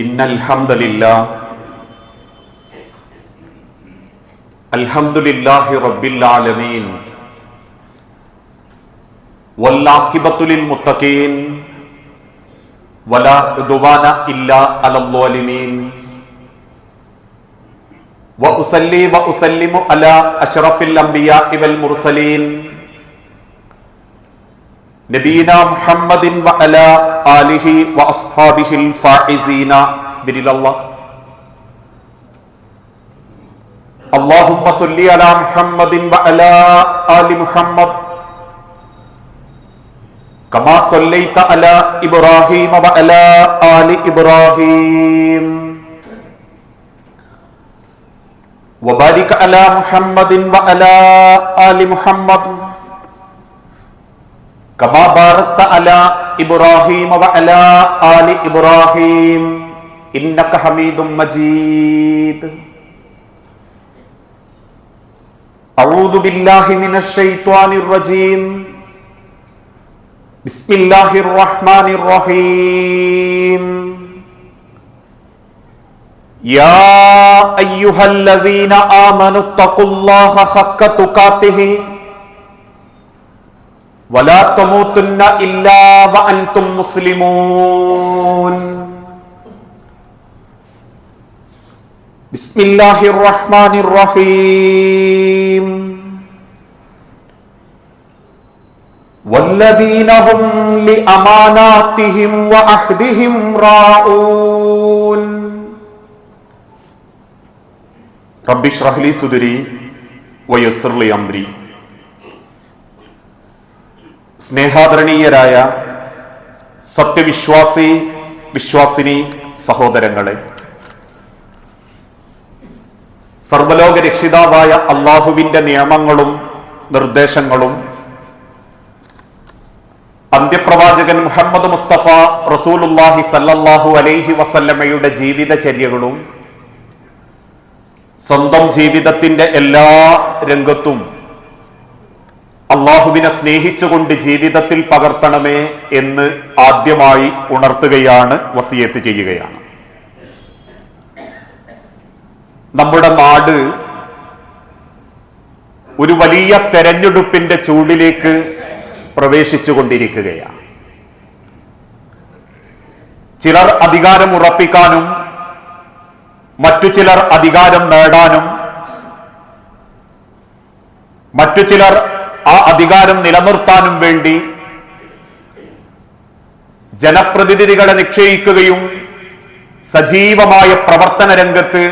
ഇന്നൽ ഹംദലില്ലാഹ് അൽഹംദുലില്ലാഹി റബ്ബിൽ ആലമീൻ വല്ലാഖിബത്തു ലിൽ മുത്തഖീൻ വലാ ഉദ്വാന ഇല്ലാ അലൽ ളാലിമീൻ വഉസല്ലി വഉസല്ലിമു അലാ അശ്റഫിൽ അംബിയാഇ വൽ മുർസലീൻ നബീനാ മുഹമ്മദിൻ വഅലാ ആലിഹി വഅസ്ഹാബിഹിൽ ഫായിസീന ബിരില്ലല്ലാഹ്. അല്ലാഹുമ്മ സ്വല്ലി അലാ മുഹമ്മദിൻ വഅലാ ആലി മുഹമ്മദ് കമാ സ്വല്ലൈത അലാ ഇബ്രാഹീമ വഅലാ ആലി ഇബ്രാഹീം വബാരിക അലാ മുഹമ്മദിൻ വഅലാ ആലി മുഹമ്മദ് കമാ ബാറക്ത അലാ ഇബ്രാഹീമ വഅലാ ആലി ഇബ്രാഹീം ഇന്നക ഹമീദും മജീദ്. അഊദു ബില്ലാഹി മിനശ് ശൈത്വാനിർ റജീം. ബിസ്മില്ലാഹിർ റഹ്മാനിർ റഹീം. യാ അയ്യുഹല്ലദീന ആമനുത്തഖുല്ലാഹ ഹഖ്ക തുഖാതിഹി വലാ തമൂതുന്ന ഇല്ലാ വഅൻതും മുസ്ലിമൂൻ. ബിസ്മില്ലാഹിർ റഹ്മാനിർ റഹീം. വല്ലദീന ഹും ലിഅമാനാതിഹിം വഅഹ്ദിഹിം റാഊൻ. റബ്ബി ഇശ്റഹ് ലി സുദ്രി വയസ്സിർ ലി അംരി. സ്നേഹാദരണീയരായ സത്യവിശ്വാസി വിശ്വാസിനി സഹോദരങ്ങളെ, സർവലോക രക്ഷിതാവായ അള്ളാഹുവിന്റെ നിയമങ്ങളും നിർദ്ദേശങ്ങളും അന്ത്യപ്രവാചകൻ മുഹമ്മദ് മുസ്തഫ റസൂലുള്ളാഹി സല്ലല്ലാഹു അലൈഹി വസല്ലമയുടെ ജീവിതചര്യകളും സ്വന്തം ജീവിതത്തിന്റെ എല്ലാ രംഗത്തും അള്ളാഹുവിനെ സ്നേഹിച്ചുകൊണ്ട് ജീവിതത്തിൽ പകർത്തണമേ എന്ന് ആദ്യമായി ഉണർത്തുകയാണ്, വസിയത്ത് ചെയ്യുകയാണ്. നമ്മുടെ നാട് ഒരു വലിയ തെരഞ്ഞെടുപ്പിന്റെ ചൂടിലേക്ക് പ്രവേശിച്ചു കൊണ്ടിരിക്കുകയാണ്. ചിലർ അധികാരം ഉറപ്പിക്കാനും മറ്റു ചിലർ അധികാരം നേടാനും മറ്റു ചിലർ ആ അധികാരം നിലനിർത്താനും വേണ്ടി ജനപ്രതിനിധികളെ നിശ്ചയിക്കുകയും സജീവമായ പ്രവർത്തന രംഗത്ത്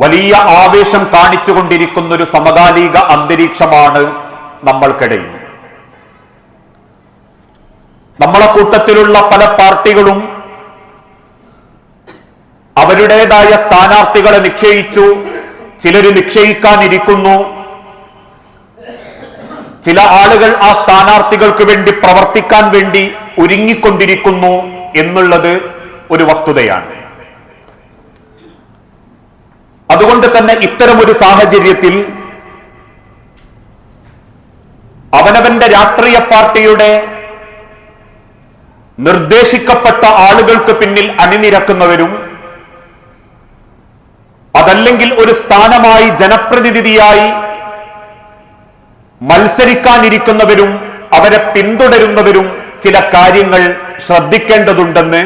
വലിയ ആവേശം കാണിച്ചുകൊണ്ടിരിക്കുന്ന ഒരു സമകാലിക അന്തരീക്ഷമാണ് നമ്മൾക്കിടയിൽ. നമ്മളെ കൂട്ടത്തിലുള്ള പല പാർട്ടികളും അവരുടേതായ സ്ഥാനാർത്ഥികളെ നിശ്ചയിച്ചു, ചിലര് നിശ്ചയിക്കാനിരിക്കുന്നു. ചില ആളുകൾ ആ സ്ഥാനാർത്ഥികൾക്ക് വേണ്ടി പ്രവർത്തിക്കാൻ വേണ്ടി ഒരുങ്ങിക്കൊണ്ടിരിക്കുന്നു എന്നുള്ളത് ഒരു വസ്തുതയാണ്. അതുകൊണ്ട് തന്നെ ഇത്തരമൊരു സാഹചര്യത്തിൽ അവനവന്റെ രാഷ്ട്രീയ പാർട്ടിയുടെ നിർദ്ദേശിക്കപ്പെട്ട ആളുകൾക്ക് പിന്നിൽ അണിനിരക്കുന്നവരും അതല്ലെങ്കിൽ ഒരു സ്ഥാനമായി ജനപ്രതിനിധിയായി മത്സരിക്കാനിരിക്കുന്നവരും അവരെ പിന്തുടരുന്നവരും ചില കാര്യങ്ങൾ ശ്രദ്ധിക്കേണ്ടതുണ്ടെന്ന്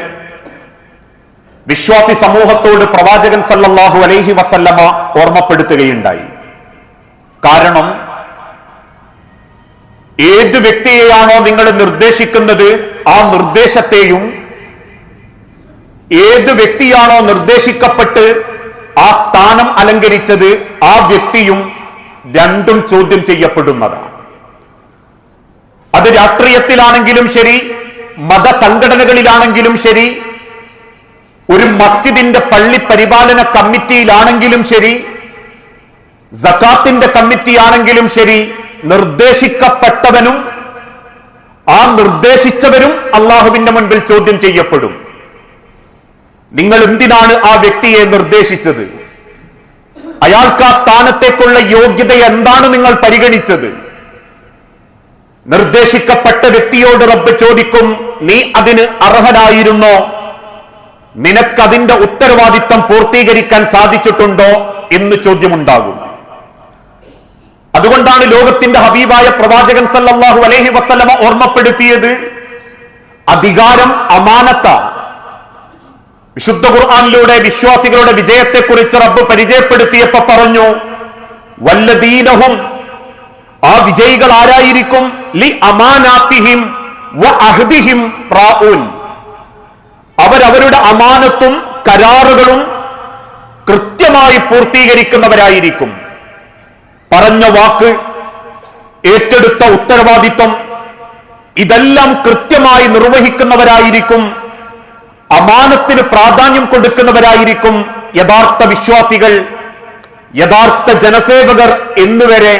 വിശ്വാസി സമൂഹത്തോട് പ്രവാചകൻ സല്ലല്ലാഹു അലൈഹി വസല്ലമ ഓർമ്മപ്പെടുത്തുകയുണ്ടായി. കാരണം ഏത് വ്യക്തിയെയാണോ നിങ്ങൾ നിർദ്ദേശിക്കുന്നത് ആ നിർദ്ദേശത്തെയും ഏത് വ്യക്തിയാണോ നിർദ്ദേശിക്കപ്പെട്ട് ആ സ്ഥാനം അലങ്കരിച്ചത് ആ വ്യക്തിയും രണ്ടും ചോദ്യം ചെയ്യപ്പെടുന്നതാണ്. അത് രാഷ്ട്രീയത്തിലാണെങ്കിലും ശരി, മതസംഘടനകളിലാണെങ്കിലും ശരി, ഒരു മസ്ജിദിന്റെ പള്ളി പരിപാലന കമ്മിറ്റിയിലാണെങ്കിലും ശരി, സകാത്തിന്റെ കമ്മിറ്റി ആണെങ്കിലും ശരി, നിർദ്ദേശിക്കപ്പെട്ടവനും ആ നിർദ്ദേശിച്ചവരും അള്ളാഹുവിന്റെ മുൻപിൽ ചോദ്യം ചെയ്യപ്പെടും. നിങ്ങൾ എന്തിനാണ് ആ വ്യക്തിയെ നിർദ്ദേശിച്ചത്? അയാൾക്ക് ആ സ്ഥാനത്തേക്കുള്ള യോഗ്യത എന്താണ് നിങ്ങൾ പരിഗണിച്ചത്? നിർദ്ദേശിക്കപ്പെട്ട വ്യക്തിയോട് റബ്ബ് ചോദിക്കും, നീ അതിന് അർഹനായിരുന്നോ? നിനക്കതിന്റെ ഉത്തരവാദിത്തം പൂർത്തീകരിക്കാൻ സാധിച്ചിട്ടുണ്ടോ എന്ന് ചോദ്യമുണ്ടാകും. അതുകൊണ്ടാണ് ലോകത്തിന്റെ ഹബീബായ പ്രവാചകൻ സല്ലല്ലാഹു അലൈഹി വസല്ലമ ഓർമ്മപ്പെടുത്തിയത് അധികാരം അമാനത്താണ്. വിശുദ്ധ ഖുർആനിലൂടെ വിശ്വാസികളുടെ വിജയത്തെക്കുറിച്ച് റബ്ബ് പരിചയപ്പെടുത്തിയപ്പോ പറഞ്ഞു, വല്ലദീനഹും, ആ വിജയികൾ ആരായിരിക്കും? ലി അമാനാത്തിഹിം വ അഹ്ദിഹിം റാഊൻ, അവരവരുടെ അമാനത്തും കരാറുകളും കൃത്യമായി പൂർത്തീകരിക്കുന്നവരായിരിക്കും. പറഞ്ഞ വാക്ക്, ഏറ്റെടുത്ത ഉത്തരവാദിത്വം, ഇതെല്ലാം കൃത്യമായി നിർവഹിക്കുന്നവരായിരിക്കും. അമാനത്തിന് പ്രാധാന്യം കൊടുക്കുന്നവരായിരിക്കും യഥാർത്ഥ വിശ്വാസികൾ, യഥാർത്ഥ ജനസേവകർ എന്നുവരെ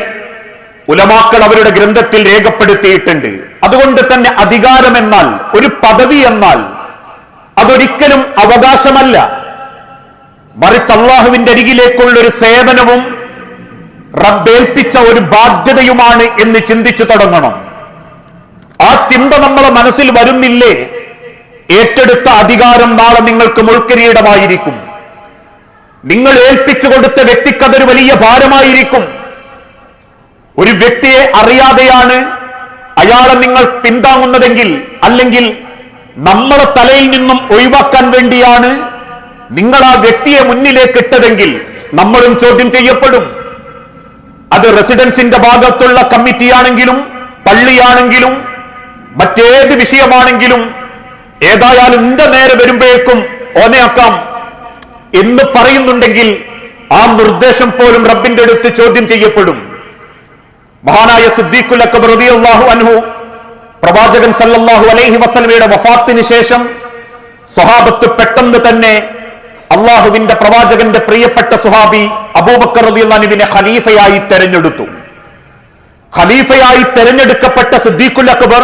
ഉലമാക്കൾ അവരുടെ ഗ്രന്ഥത്തിൽ രേഖപ്പെടുത്തിയിട്ടുണ്ട്. അതുകൊണ്ട് തന്നെ അധികാരമെന്നാൽ, ഒരു പദവി എന്നാൽ അതൊരിക്കലും അവകാശമല്ല, മറിച്ച് അള്ളാഹുവിന്റെ അരികിലേക്കുള്ള ഒരു സേവനവും റബ്ബേൽപ്പിച്ച ഒരു ബാധ്യതയുമാണ് എന്ന് ചിന്തിച്ചു തുടങ്ങണം. ആ ചിന്ത നമ്മളെ മനസ്സിൽ വരുന്നില്ലേ, ഏറ്റെടുത്ത അധികാരം നാളെ നിങ്ങൾക്ക് മുൾക്കിരീടമായിരിക്കും. നിങ്ങൾ ഏൽപ്പിച്ചു കൊടുത്ത വ്യക്തിക്കതൊരു വലിയ ഭാരമായിരിക്കും. ഒരു വ്യക്തിയെ അറിയാതെയാണ് അയാളെ നിങ്ങൾ പിന്താങ്ങുന്നതെങ്കിൽ, അല്ലെങ്കിൽ നമ്മളെ തലയിൽ നിന്നും ഒഴിവാക്കാൻ വേണ്ടിയാണ് നിങ്ങൾ ആ വ്യക്തിയെ മുന്നിലേക്ക് ഇട്ടതെങ്കിൽ നമ്മളും ചോദ്യം ചെയ്യപ്പെടും. അത് റെസിഡൻസിന്റെ ഭാഗത്തുള്ള കമ്മിറ്റിയാണെങ്കിലും പള്ളിയാണെങ്കിലും മറ്റേത് വിഷയമാണെങ്കിലും, ഏതായാലും എന്റെ നേരെ വരുമ്പോഴേക്കും ഓനെയാക്കാം എന്ന് പറയുന്നുണ്ടെങ്കിൽ ആ നിർദ്ദേശം പോലും റബ്ബിന്റെ അടുത്ത് ചോദ്യം ചെയ്യപ്പെടും. മഹാനായ സിദ്ദീഖുൽ അക്ബർ റളിയല്ലാഹു അൻഹു പ്രവാചകൻ സല്ലല്ലാഹു അലൈഹി വസല്ലമയുടെ വഫാത്തിന് ശേഷം സ്വഹാബത്ത് പെട്ടെന്ന് തന്നെ അള്ളാഹുവിന്റെ പ്രവാചകന്റെ പ്രിയപ്പെട്ട സ്വഹാബി അബൂബക്കർ റളിയല്ലാഹു അൻഹുവിനെ ഖലീഫയായി തെരഞ്ഞെടുത്തു. ഖലീഫയായി തെരഞ്ഞെടുക്കപ്പെട്ട സിദ്ദീഖുൽ അക്ബർ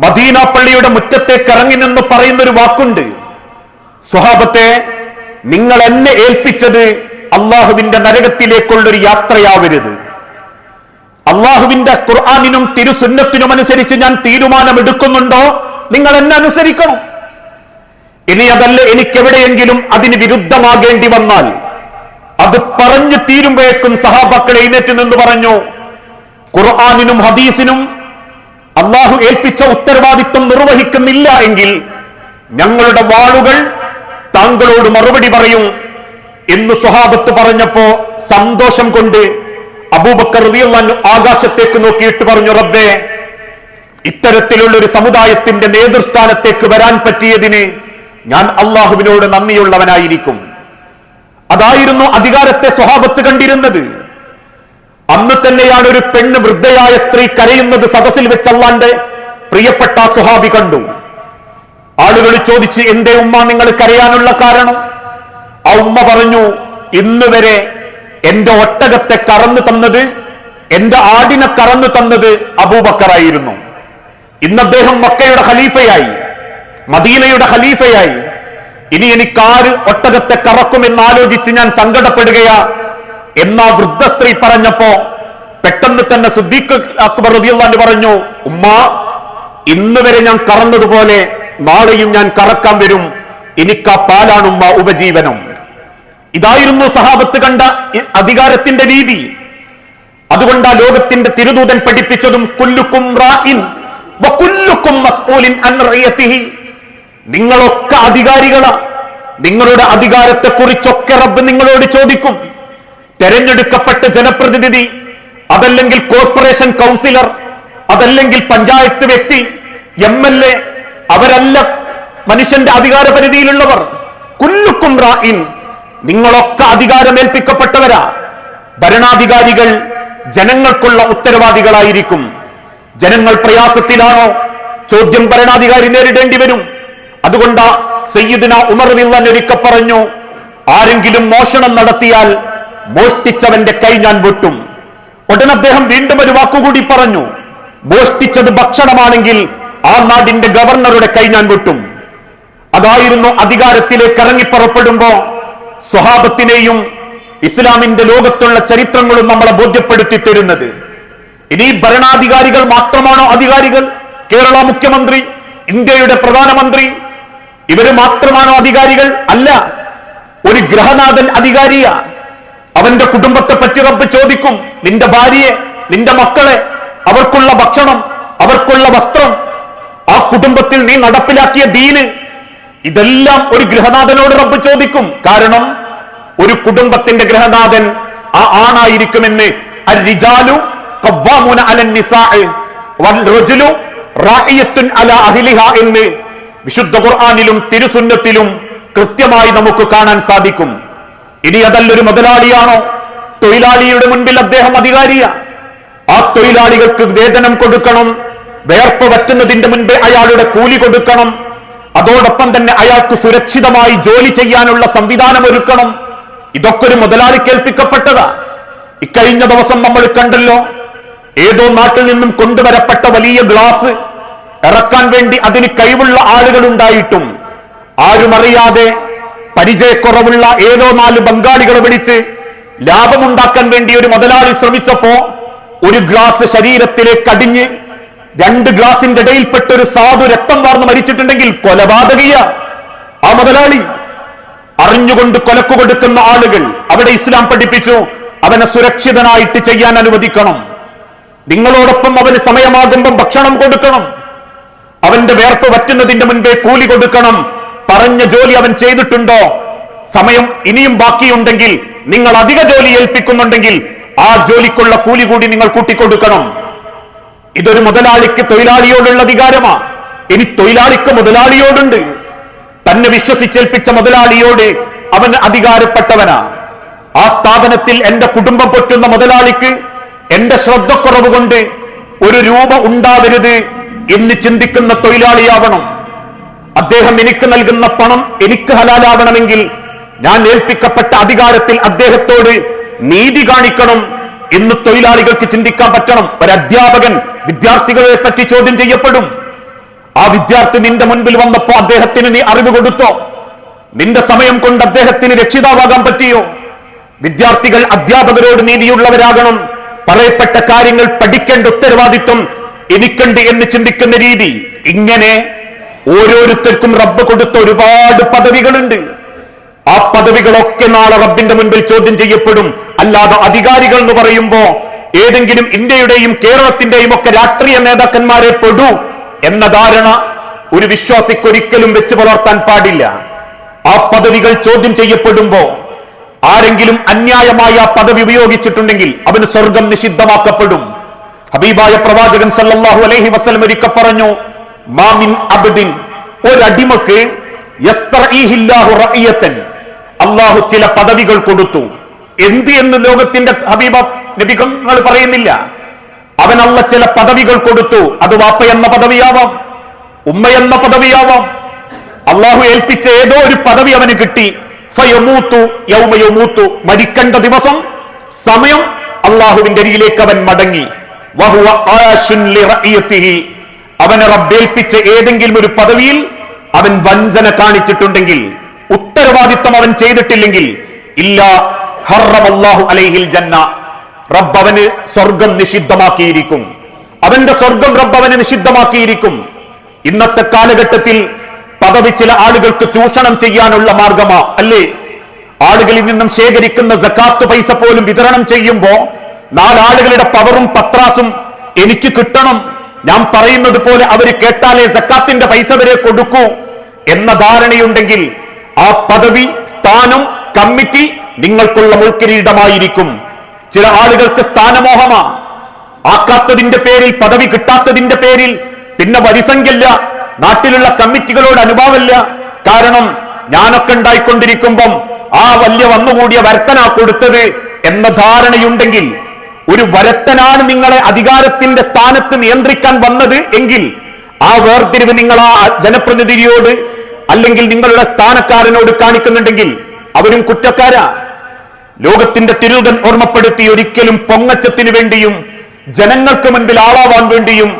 മദീന പള്ളിയുടെ മുറ്റത്തേക്ക് ഇറങ്ങി നിന്ന് പറയുന്നൊരു വാക്കുണ്ട്, സ്വഹാബത്തെ, നിങ്ങൾ എന്നെ ഏൽപ്പിച്ചത് അള്ളാഹുവിന്റെ നരകത്തിലേക്കുള്ളൊരു യാത്രയാവരുത്. അള്ളാഹുവിന്റെ ഖുർആനിനും തിരുസുന്നത്തിനും അനുസരിച്ച് ഞാൻ തീരുമാനമെടുക്കുന്നുണ്ടോ, നിങ്ങൾ എന്നെ അനുസരിക്കണം. ഇനി അതല്ല, എനിക്കെവിടെയെങ്കിലും അതിന് വിരുദ്ധമാകേണ്ടി വന്നാൽ അത് പറഞ്ഞു തീരുമ്പോഴേക്കും സഹാബാക്കൾ എഴുന്നേറ്റ് നിന്ന് പറഞ്ഞു, ഖുർആനിനും ഹദീസിനും അള്ളാഹു ഏൽപ്പിച്ച ഉത്തരവാദിത്വം നിർവഹിക്കുന്നില്ല എങ്കിൽ ഞങ്ങളുടെ വാളുകൾ താങ്കളോട് മറുപടി പറയും എന്ന് സ്വഹാബത്ത് പറഞ്ഞപ്പോ സന്തോഷം കൊണ്ട് അബൂബക്കർ റളിയല്ലാഹു അൻഹു ആകാശത്തേക്ക് നോക്കിയിട്ട് പറഞ്ഞു, റബ്ബേ, ഇത്തരത്തിലുള്ള ഒരു സമുദായത്തിന്റെ നേതൃസ്ഥാനത്തേക്ക് വരാൻ പറ്റിയതിന് ഞാൻ അള്ളാഹുവിനോട് നന്ദിയുള്ളവനായിരിക്കും. അതായിരുന്നു അധികാരത്തെ സ്വഹാബത്ത് കണ്ടിരുന്നത്. അന്ന് തന്നെയാണ് ഒരു പെണ്ണ്, വൃദ്ധയായ സ്ത്രീ കരയുന്നത് സദസ്സിൽ വെച്ച് അള്ളാന്റെ പ്രിയപ്പെട്ട സ്വഹാബി കണ്ടു. ആളുകൾ ചോദിച്ച്, എന്തേ ഉമ്മ നിങ്ങൾ കരയാനുള്ള കാരണം? ആ ഉമ്മ പറഞ്ഞു, ഇന്നുവരെ എന്റെ ഒട്ടകത്തെ കറന്നു തന്നത്, എന്റെ ആടിനെ കറന്നു തന്നത് അബൂബക്കറായിരുന്നു. ഇന്ന് അദ്ദേഹം മക്കയുടെ ഖലീഫയായി, മദീനയുടെ ഖലീഫയായി. ഇനി എനിക്കാര് ഒട്ടകത്തെ കറക്കുമെന്ന് ആലോചിച്ച് ഞാൻ സങ്കടപ്പെടുകയാ എന്നാ വൃദ്ധ സ്ത്രീ പറഞ്ഞപ്പോ പെട്ടെന്ന് തന്നെ സിദ്ദീഖ് അക്ബർ റളിയല്ലാഹു അൻഹു പറഞ്ഞു, ഉമ്മ, ഇന്ന് വരെ ഞാൻ കറന്നതുപോലെ നാളെയും ഞാൻ കറക്കാൻ വരും. എനിക്ക് ആ പാലാണ് ഉമ്മ ഉപജീവനം. ഇതായിരുന്നു സഹാബത്ത് കണ്ട അധികാരത്തിന്റെ രീതി. അതുകൊണ്ട് ആ ലോകത്തിന്റെ തിരുദൂതൻ പഠിപ്പിച്ചതും കുല്ലുക്കും റാഇൻ വകുല്ലുക്കും മസ്ഊലിൻ അൻ റഇയതിഹി, നിങ്ങളൊക്കെ അധികാരികളാ, നിങ്ങളുടെ അധികാരത്തെക്കുറിച്ചൊക്കെ റബ്ബ് നിങ്ങളോട് ചോദിക്കും. തെരഞ്ഞെടുക്കപ്പെട്ട ജനപ്രതിനിധി, അതല്ലെങ്കിൽ കോർപ്പറേഷൻ കൗൺസിലർ, അതല്ലെങ്കിൽ പഞ്ചായത്ത് വ്യക്തി, MLA, അവരല്ല മനുഷ്യന്റെ അധികാര പരിധിയിലുള്ളവർ. കുല്ലുക്കും റാഇൻ, നിങ്ങളൊക്കെ അധികാരമേൽപ്പിക്കപ്പെട്ടവരാ. ഭരണാധികാരികൾ ജനങ്ങൾക്കുള്ള ഉത്തരവാദികളായിരിക്കും. ജനങ്ങൾ പ്രയാസത്തിലാണോ, ചോദ്യം ഭരണാധികാരി നേരിടേണ്ടി വരും. അതുകൊണ്ട് സയ്യിദുന ഉമർ റളിയല്ലാഹു അൻഹു ഒരിക്കൽ പറഞ്ഞു, ആരെങ്കിലും മോഷണം നടത്തിയാൽ മോഷ്ടിച്ചവന്റെ കൈ ഞാൻ വെട്ടും. ഉടൻ അദ്ദേഹം വീണ്ടും ഒരു വാക്കുകൂടി പറഞ്ഞു, മോഷ്ടിച്ചത് ഭക്ഷണമാണെങ്കിൽ ആ നാടിന്റെ ഗവർണറുടെ കൈ ഞാൻ വെട്ടും. അതായിരുന്നു അധികാരത്തിലേക്ക് ഇറങ്ങിപ്പുറപ്പെടുമ്പോ സ്വഹാബത്തിനെയും ഇസ്ലാമിന്റെ ലോകത്തുള്ള ചരിത്രങ്ങളും നമ്മളെ ബോധ്യപ്പെടുത്തി തരുന്നത്. ഇനി ഭരണാധികാരികൾ മാത്രമാണോ അധികാരികൾ? കേരള മുഖ്യമന്ത്രി, ഇന്ത്യയുടെ പ്രധാനമന്ത്രി, ഇവര് മാത്രമാണോ അധികാരികൾ? അല്ല. ഒരു ഗ്രഹനാഥൻ അധികാരിയ. അവന്റെ കുടുംബത്തെ പറ്റി റബ്ബ് ചോദിക്കും. നിന്റെ ഭാര്യയെ, നിന്റെ മക്കളെ, അവർക്കുള്ള ഭക്ഷണം, അവർക്കുള്ള വസ്ത്രം, ആ കുടുംബത്തിൽ നീ നടപ്പിലാക്കിയ ദീന്, ഇതെല്ലാം ഒരു ഗൃഹനാഥനോട് റബ്ബ് ചോദിക്കും. കാരണം ഒരു കുടുംബത്തിന്റെ ഗൃഹനാഥൻ ആ ആണായിരിക്കുമെന്ന് അർ-റിജാലു ഖവ്വാമൂന അലൻ നിസാഇ വൽ റജുലു റാഇയത്തുൻ അലാ അഹ്ലിഹാ എന്ന് വിശുദ്ധ ഖുർആനിലും തിരുസുന്നത്തിലും കൃത്യമായി നമുക്ക് കാണാൻ സാധിക്കും. ഇനി അതല്ലൊരു മുതലാളിയാണോ? തൊഴിലാളിയുടെ മുൻപിൽ അദ്ദേഹം അധികാരിയാ. ആ തൊഴിലാളികൾക്ക് വേതനം കൊടുക്കണം, വേർപ്പ് വറ്റുന്നതിന്റെ മുൻപേ അയാളുടെ കൂലി കൊടുക്കണം, അതോടൊപ്പം തന്നെ അയാൾക്ക് സുരക്ഷിതമായി ജോലി ചെയ്യാനുള്ള സംവിധാനം ഒരുക്കണം. ഇതൊക്കെ ഒരു മുതലാളിക്ക് ഏൽപ്പിക്കപ്പെട്ടതാ. ഇക്കഴിഞ്ഞ ദിവസം നമ്മൾ കണ്ടല്ലോ, ഏതോ നാട്ടിൽ നിന്നും കൊണ്ടുവരപ്പെട്ട വലിയ ഗ്ലാസ് ഇറക്കാൻ വേണ്ടി അതിന് കഴിവുള്ള ആളുകൾ ഉണ്ടായിട്ടും ആരും അറിയാതെ പരിചയക്കുറവുള്ള ഏതോ 4 ബംഗാളികളെ വിളിച്ച് ലാഭമുണ്ടാക്കാൻ വേണ്ടി ഒരു മുതലാളി ശ്രമിച്ചപ്പോ ഒരു ഗ്ലാസ് ശരീരത്തിലേക്ക് അടിഞ്ഞ് 2 ഗ്ലാസിന്റെ ഇടയിൽപ്പെട്ട ഒരു സാധു രക്തം വാർന്ന് മരിച്ചിട്ടുണ്ടെങ്കിൽ കൊലപാതകിയ ആ മുതലാളി. അറിഞ്ഞുകൊണ്ട് കൊലക്കു കൊടുക്കുന്ന ആളുകൾ, അവിടെ ഇസ്ലാം പഠിപ്പിച്ചു അവനെ സുരക്ഷിതനായിട്ട് ചെയ്യാൻ അനുവദിക്കണം. നിങ്ങളോടൊപ്പം അവന് സമയമാകുമ്പം ഭക്ഷണം കൊടുക്കണം, അവന്റെ വേർപ്പ് വറ്റുന്നതിന്റെ മുൻപേ കൂലി കൊടുക്കണം. പറഞ്ഞ ജോലി അവൻ ചെയ്തിട്ടുണ്ടോ? സമയം ഇനിയും ബാക്കിയുണ്ടെങ്കിൽ, നിങ്ങൾ അധിക ജോലി ഏൽപ്പിക്കുന്നുണ്ടെങ്കിൽ ആ ജോലിക്കുള്ള കൂലി കൂടി നിങ്ങൾ കൂട്ടിക്കൊടുക്കണം. ഇതൊരു മുതലാളിക്ക് തൊഴിലാളിയോടുള്ള അധികാരമാ. ഇനി തൊഴിലാളിക്ക് മുതലാളിയോടുണ്ട്. തന്നെ വിശ്വസിച്ചേൽപ്പിച്ച മുതലാളിയോട് അവൻ അധികാരപ്പെട്ടവനാ. ആ സ്ഥാപനത്തിൽ എന്റെ കുടുംബം പൊറ്റുന്ന മുതലാളിക്ക് എന്റെ ശ്രദ്ധക്കുറവ് കൊണ്ട് ഒരു രൂപ ഉണ്ടാവരുത് എന്ന് ചിന്തിക്കുന്ന തൊഴിലാളിയാവണം. അദ്ദേഹം എനിക്ക് നൽകുന്ന പണം എനിക്ക് ഹലാലാവണമെങ്കിൽ ഞാൻ ഏൽപ്പിക്കപ്പെട്ട അധികാരത്തിൽ അദ്ദേഹത്തോട് നീതി കാണിക്കണം എന്ന് തൊഴിലാളികൾക്ക് ചിന്തിക്കാൻ പറ്റണം. ഒരു അധ്യാപകൻ വിദ്യാർത്ഥികളെ പറ്റി ചോദ്യം ചെയ്യപ്പെടും. ആ വിദ്യാർത്ഥി നിന്റെ മുൻപിൽ വന്നപ്പോ അദ്ദേഹത്തിന് നീ അറിവ് കൊടുത്തോ? നിന്റെ സമയം കൊണ്ട് അദ്ദേഹത്തിന് രക്ഷിതാവാകാൻ പറ്റിയോ? വിദ്യാർത്ഥികൾ അധ്യാപകരോട് നീതിയുള്ളവരാകണം. പറയപ്പെട്ട കാര്യങ്ങൾ പഠിക്കേണ്ട ഉത്തരവാദിത്വം എനിക്കുണ്ട് എന്ന് ചിന്തിക്കുന്ന രീതി. ഇങ്ങനെ ഓരോരുത്തർക്കും റബ്ബ് കൊടുത്ത ഒരുപാട് പദവികളുണ്ട്. ആ പദവികളൊക്കെ നാളെ റബ്ബിന്റെ മുൻപിൽ ചോദ്യം ചെയ്യപ്പെടും. അല്ലാതെ അധികാരികൾ എന്ന് പറയുമ്പോ ഏതെങ്കിലും ഇന്ത്യയുടെയും കേരളത്തിന്റെയും ഒക്കെ രാഷ്ട്രീയ നേതാക്കന്മാരെ പെടൂ എന്ന ധാരണ ഒരു വിശ്വാസിക്കൊരിക്കലും വെച്ച് പുലർത്താൻ പാടില്ല. ആ പദവികൾ ചോദ്യം ചെയ്യപ്പെടുമ്പോ ആരെങ്കിലും അന്യായമായി ആ പദവി ഉപയോഗിച്ചിട്ടുണ്ടെങ്കിൽ അവന് സ്വർഗം നിഷിദ്ധമാക്കപ്പെടും. ഹബീബായ പ്രവാചകൻ സല്ലല്ലാഹു അലൈഹി വസല്ലം ഒരിക്കൽ പറഞ്ഞു, മാമിൻ അബ്ദിൻ, ഒരടിമക്ക് യസ്തറഈഹില്ലാഹു റഅയതൻ, അല്ലാഹു ചില പദവികൾ കൊടുത്തു. എന്ത് എന്ന് ലോകത്തിന്റെ ഹബീബ നബികൾ പറയുന്നില്ല. അവൻ അല്ല ചില പദവികൾ കൊടുത്തു. അത് വാപ്പ എന്ന പദവിയാവാം, ഉമ്മ എന്ന പദവിയാവാം. അള്ളാഹു ഏൽപ്പിച്ച ഏതോ ഒരു പദവി അവന് കിട്ടി. ഫയമൂതു യൗമ യമൂതു, മരിക്കേണ്ട ദിവസം സമയം അള്ളാഹുവിന്റെ അരികിലേക്ക് അവൻ മടങ്ങി. വഹുവ ആശുൻ ലിറഇയതിഹി, അവനെ റബ്ബേൽപ്പിച്ച ഏതെങ്കിലും ഒരു പദവിയിൽ അവൻ വഞ്ചന കാണിച്ചിട്ടുണ്ടെങ്കിൽ, ഉത്തരവാദിത്വം അവൻ ചെയ്തിട്ടില്ലെങ്കിൽ, ഇല്ലാ ഹറമല്ലാഹു അലൈഹിൽ ജന്ന, റബ്ബ് അവന് സ്വർഗം നിഷിദ്ധമാക്കിയിരിക്കും. അവന്റെ സ്വർഗം റബ്ബ് അവന് നിഷിദ്ധമാക്കിയിരിക്കും. ഇന്നത്തെ കാലഘട്ടത്തിൽ പദവി ചില ആളുകൾക്ക് ചൂഷണം ചെയ്യാനുള്ള മാർഗമാ അല്ലേ? ആളുകളിൽ നിന്നും ശേഖരിക്കുന്ന സക്കാത്ത് പൈസ പോലും വിതരണം ചെയ്യുമ്പോ 4 ആളുകളുടെ പവറും പത്രാസും എനിക്ക് കിട്ടണം, ഞാൻ പറയുന്നത് പോലെ അവര് കേട്ടാലേ സക്കാത്തിന്റെ പൈസ വരെ കൊടുക്കൂ എന്ന ധാരണയുണ്ടെങ്കിൽ ആ പദവി, സ്ഥാനം, കമ്മിറ്റി നിങ്ങൾക്കുള്ള മുൾക്കിരീടമായിരിക്കും. ചില ആളുകൾക്ക് സ്ഥാനമോഹമാ. ആക്കാത്തതിന്റെ പേരിൽ, പദവി കിട്ടാത്തതിന്റെ പേരിൽ പിന്നെ വരിസംഖ്യല്ല, നാട്ടിലുള്ള കമ്മിറ്റികളോട് അനുഭാവമില്ല. കാരണം ഞാനൊക്കെ ഉണ്ടായിക്കൊണ്ടിരിക്കുമ്പം ആ വലിയ വന്നുകൂടിയ വരത്തനാ കൊടുത്തത് എന്ന ധാരണയുണ്ടെങ്കിൽ, ഒരു വരത്തനാണ് നിങ്ങളെ അധികാരത്തിന്റെ സ്ഥാനത്ത് നിയന്ത്രിക്കാൻ വന്നത് എങ്കിൽ ആ വേർതിരിവ് നിങ്ങൾ ആ ജനപ്രതിനിധിയോട് അല്ലെങ്കിൽ നിങ്ങളുടെ സ്ഥാനക്കാരനോട് കാണിക്കുന്നുണ്ടെങ്കിൽ അവരും കുറ്റക്കാരാ. ലോകത്തിന്റെ തിരുതൻ ഓർമ്മപ്പെടുത്തി, ഒരിക്കലും പൊങ്ങച്ചത്തിന് വേണ്ടിയും ജനങ്ങൾക്ക് മുൻപിൽ ആളാവാൻ വേണ്ടിയും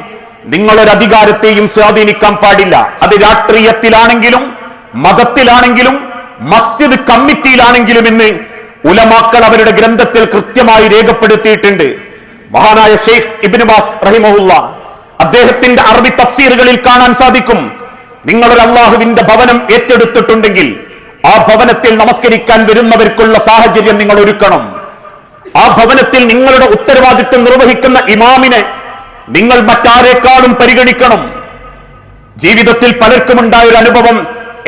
നിങ്ങളൊരു അധികാരത്തെയും സ്വാധീനിക്കാൻ പാടില്ല. അത് രാഷ്ട്രീയത്തിലാണെങ്കിലും മതത്തിലാണെങ്കിലും മസ്ജിദ് കമ്മിറ്റിയിലാണെങ്കിലും എന്ന് ഉലമാക്കൾ അവരുടെ ഗ്രന്ഥത്തിൽ കൃത്യമായി രേഖപ്പെടുത്തിയിട്ടുണ്ട്. മഹാനായ ഷെയ്ഖ് ഇബ്നു ബാസ് റഹിമഹുല്ലാ അദ്ദേഹത്തിന്റെ അറബി തഫ്സീറുകളിൽ കാണാൻ സാധിക്കും, നിങ്ങളൊരു അള്ളാഹുവിന്റെ ഭവനം ഏറ്റെടുത്തിട്ടുണ്ടെങ്കിൽ ആ ഭവനത്തിൽ നമസ്കരിക്കാൻ വരുന്നവർക്കുള്ള സാഹചര്യം നിങ്ങൾ ഒരുക്കണം. ആ ഭവനത്തിൽ നിങ്ങളുടെ ഉത്തരവാദിത്വം നിർവഹിക്കുന്ന ഇമാമിനെ നിങ്ങൾ മറ്റാരേക്കാളും പരിഗണിക്കണം. ജീവിതത്തിൽ പലർക്കും ഉണ്ടായ ഒരു അനുഭവം